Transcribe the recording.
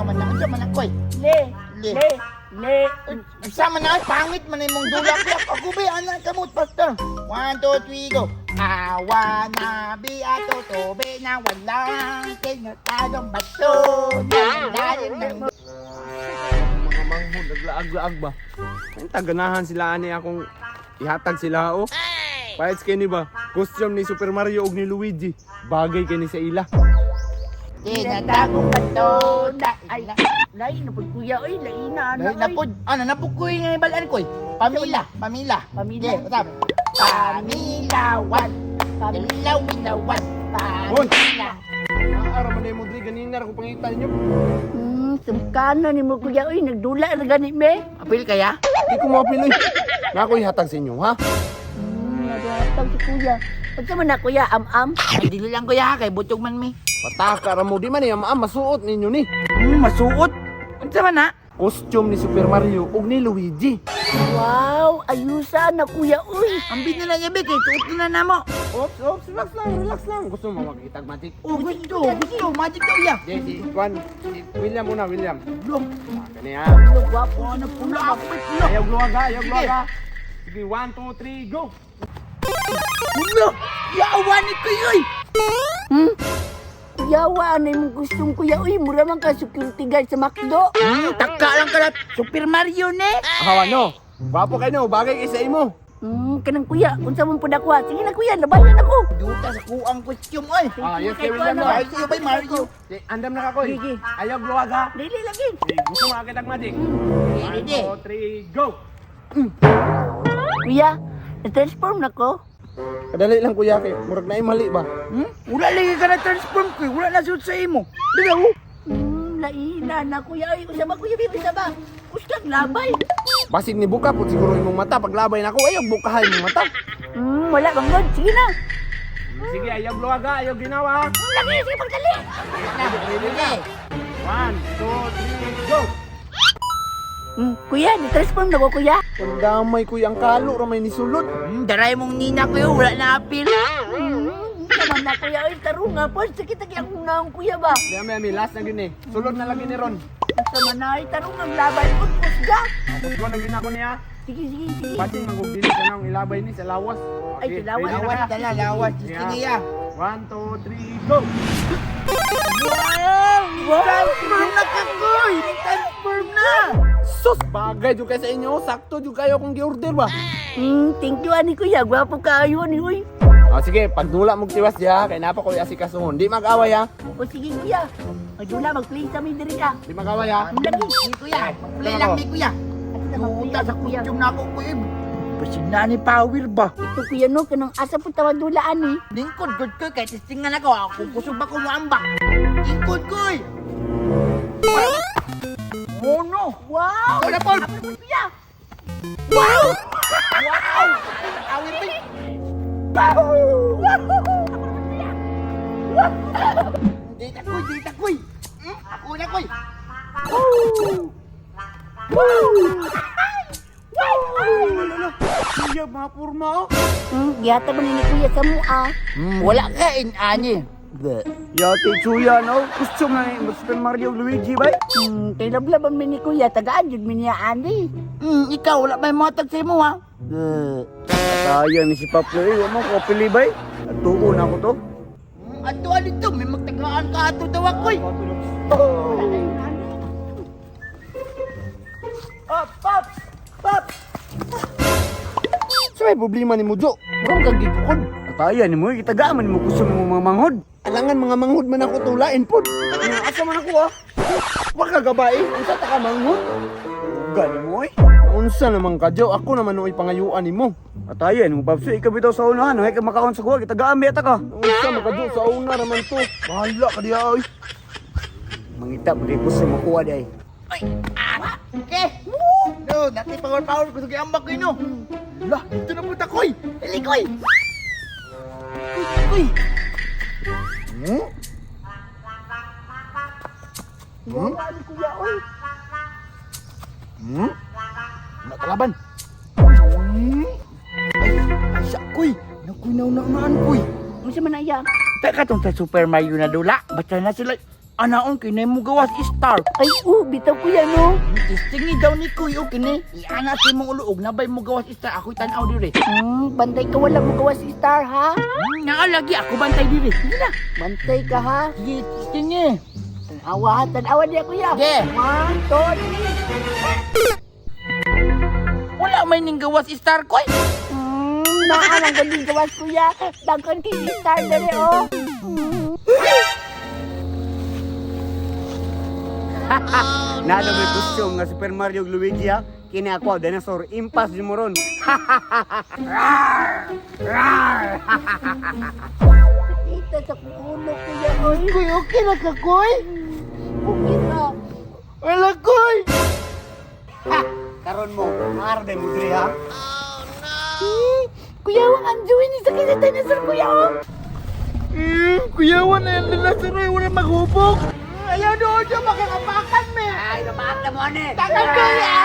man na. Unsa man ako eh. Le. Le. Le. Le. Sama na, pangit man imong dulak-lak. Ako ba, anak kamot, pastor. 1, 2, 3, go. I wanna be a totobe na walang tinatagong bato. Dahil ng... Mga manghod, naglaag-laag ba? Ang taganahan sila ani akong ihatag sila oh. Pahit kini ba? Costume ni Super Mario ug ni Luigi. Bagay kini sa ila. Tinatagong bato. Ay, lain na po kuya. Ay, lain na. Dahil napod, napukoy nga balaan ko eh. Pamila. Pamila. Okay, utap. Pamilawan. Pamilawan. Pamila. Ara man mo diri ganina ra ko pangitan ninyo. Sumkana ni mo kuya. Ay, nagdula na ganit me. Apil kaya? Di ko mapiloy. Na ako ihatag sa inyo ha. Nagatag si kuya. Pagka man na kuya, am-am. Ay, dili lang kuya, kay butog man mi. Pataka ra mo di man ni masuot ninyo ni. Masuot. Unsa man na? Costume ni Super Mario ug ni Luigi. Wow, ayusan na kuya. Uy. Ambit na lang yabi, kay tuot na namo. Ops, relax lang. Gusto mo makitag magic? Oh, gusto. Magic daw ya. Si Juan, si William muna, William. Blom. Kani ha. Ano, gwapo. Ano pula ako, pula. Ayaw luwaga. Sige, 1, 2, 3, go. Ulo! Yaawa ni kayoy! Kuyawa, ano yung gustong kuya? Uy, mura man ka security guard sa McDo. Taka lang ka na. Super Mario ne? Ahawa no. Gwapo kayo no, bagay kay sa imo. Kanang kuya, unsa mong pudakwa? Sige na kuya, labanan ako. Duta sa kuang costume oy. Yes, kay William no. Ay, sa'yo ba'y Mario? Andam na ka ko. Sige. Ayaw luwaga. Dili lagi. Gusto mo makitag magic? Hindi. 1, 2, 3, go. Kuya, na-transform na ko. Kadali lang kuya kay murag na mali ba? Wala lagi ka na transform ko. Wala na suot sa imo. Dila ho. Laina na kuya. Ay, usaba kuya, bibisa ba? Ustag labay. Basig ni buka pud siguro imong mata paglabay nako ayaw bukahay imong mata. Wala bang god. Sige na. Sige, ayaw luwaga, ayaw ginawa. Lagi, sige pagdali. Sige. 1, 2, 3, go. Kuya, ni-transform na ko kuya. Ang damay kuya ang kalo ra may nisulod. Daray mong nina ko yun. Wala na apil. Naman na kuya. Ay, tarunga po. Sakit lagi ang unang kuya ba? Dami last na gyud ni. Sulod na lagi ni Ron. Sama na ay tarong ang labay ko. Pusga. Tapos ko na ginako niya. Sige. Pati magugdili ka nang ilabay ni sa lawas. Ay, sa lawas. Lawas tala, lawas. Sige ya. 1, 2, 3, go. Wow! Transform na ka koy! Transform na! Sus, bagay jud kay sa inyo. Sakto jud kayo kung gi-order ba. Thank you ani kuya. Gwapo kaayo ni uy. Sige, pagdula mo tiwas diha kay napa ko asikasuhon. Di mag-away ha. O sige kuya. Magdula mag-play kami diri ka. Di mag-away ha. Lagi. Ni kuya. Play lang ni kuya. Duta sa costume na ako kuya. Basig na ni power ba? Ito kuya no kanang asa po tawag dulaan ni. Lingkod good koy kay testingan ako. Ako kusog ba ko muambak. Lingkod koy. Oh no! Wow! Wala Paul! Apa po kuya? Wow! Wow! Awir ba? Dita koy! Ako na koy! Kuya, mga purma oh. Giyata ba ni kuya sa mua? Wala ka ani. Yati chuya no. Gusto nga ni Super Mario Luigi ba? Kay lablaban mi ni kuya tagaan jud mi niya ani. Ikaw wala may motag sa imo ha. Kaya ni si Papa eh, mo ko pili ba? Tuo na ko to. Ato dito may magtagaan ka ato daw akoy. Pop! Sa may problema ni mo, Jo? Murang kang gigukod. Katayan ni mo, itagaman mo gusto mo mga manghod. Alangan mga manghod man ako tulain po. Asa man ako ah. Wag ka gabay, unsa ta ka manghod? Gani mo eh. Unsa naman ka, Jo? Ako naman noy pangayuan nimo. Katayan mo, Babso, ikaw bitaw sa unahan, hay ka makaon sa kuha, kitagaan beta ka. Unsa man ka, Jo? Sa una naman to. Bahala ka diya ay. Mangita, bagay ko sa makuha day. Okay. No, natin power ko sa ambak ko no. Lah, ito na puta koy. Dili koy. Koy. Wala ni kuya oy. Nakalaban. Ay, siya koy. Nakunaw na naan koy. Unsa man aya? Teka tong sa Super Mario na dula. Basta na sila. Anaon kinay mo gawas star. Ay, bitaw kuya no. Istingi daw ni Kuya kini. Iana si mong uluog na bay mo gawas star. Ako'y tanaw dire. Bantay ka wala mo gawas si Star ha. Lagi ako bantay dire. Sige na. Bantay ka ha. Sige, istingi. Tanawa niya kuya. Sige. 1, 2, 3. Wala may ning gawas star ko. Naalang galing gawas kuya. Dagkan kay Star dali oh. Nada may costume nga Super Mario ug Luigi ha. Kini ako dinosaur impas di mo ron. Kita sa ulo kuya oy. Kuy, okay na ka, Kuy? Okay na. Wala, Kuy! Karon mo, arde mo diri ha. Kuya wang anjuin ni sakit sa dinosaur kuya oh. Kuyawan na yung lalasaroy, wala maghubog. Ayaw doon siya makakapakan, me. Ay, namaan na mo ani. Takal kaya!